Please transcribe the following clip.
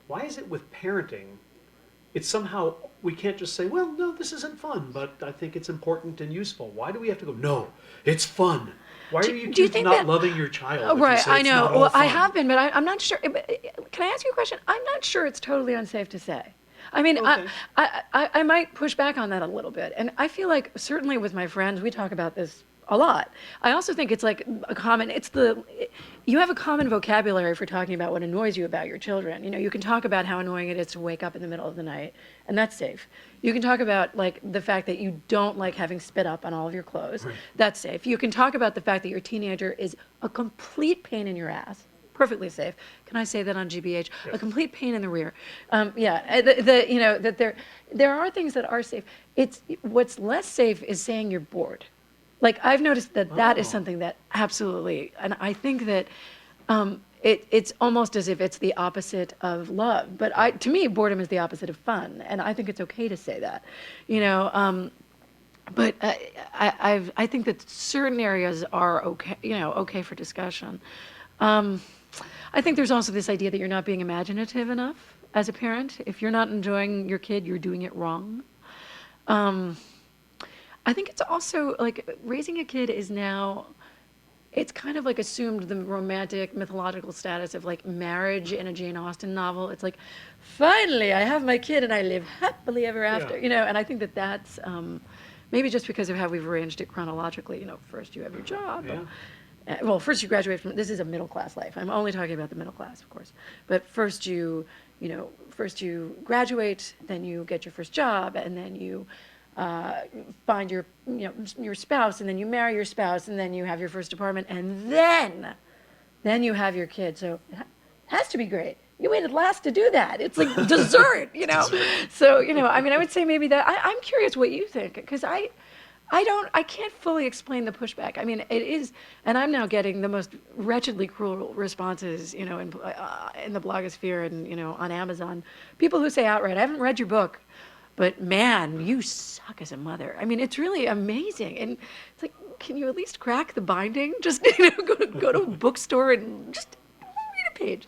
why is it with parenting, it's somehow, we can't just say, well, no, this isn't fun, but I think it's important and useful. Why do we have to go, no, it's fun? Why are you Do you accused of think not that? loving your child if you Right, say I it's know. not all Well, I fun? have been, but I'm not sure. Can I ask you a question? I'm not sure it's totally unsafe to say. I mean, Okay. I might push back on that a little bit. And I feel like certainly with my friends, we talk about this a lot. I also think it's like a common, you have a common vocabulary for talking about what annoys you about your children. You know, you can talk about how annoying it is to wake up in the middle of the night, and that's safe. You can talk about like the fact that you don't like having spit up on all of your clothes. Right. That's safe. You can talk about the fact that your teenager is a complete pain in your ass. Perfectly safe. Can I say that on GBH? Yes. A complete pain in the rear. Yeah, you know that there are things that are safe. It's what's less safe is saying you're bored. Like I've noticed that that is Oh. something that absolutely, and I think that it's almost as if it's the opposite of love. But to me, boredom is the opposite of fun, and I think it's okay to say that. You know, but I think that certain areas are okay, you know, okay for discussion. I think there's also this idea that you're not being imaginative enough as a parent. If you're not enjoying your kid, you're doing it wrong. Um, I think it's also like raising a kid is now, it's kind of like assumed the romantic mythological status of like marriage in a Jane Austen novel. It's like, finally, I have my kid and I live happily ever Yeah. after, you know, and I think that that's maybe just because of how we've arranged it chronologically, you know, first you have your job. Yeah. Well, first you graduate from, this is a middle class life. I'm only talking about the middle class, of course. But first you know, first you graduate, then you get your first job, and then you find your, you know, your spouse, and then you marry your spouse, and then you have your first apartment, and then you have your kid. So it has to be great. You waited last to do that. It's like dessert, you know? So, you know, I mean, I would say maybe that, I'm curious what you think, because I can't fully explain the pushback. I mean, it is, and I'm now getting the most wretchedly cruel responses, you know, in the blogosphere and, you know, on Amazon. People who say outright, I haven't read your book, but man, you suck as a mother. I mean, it's really amazing. And it's like, can you at least crack the binding? Just, you know, go to a bookstore and just read a page.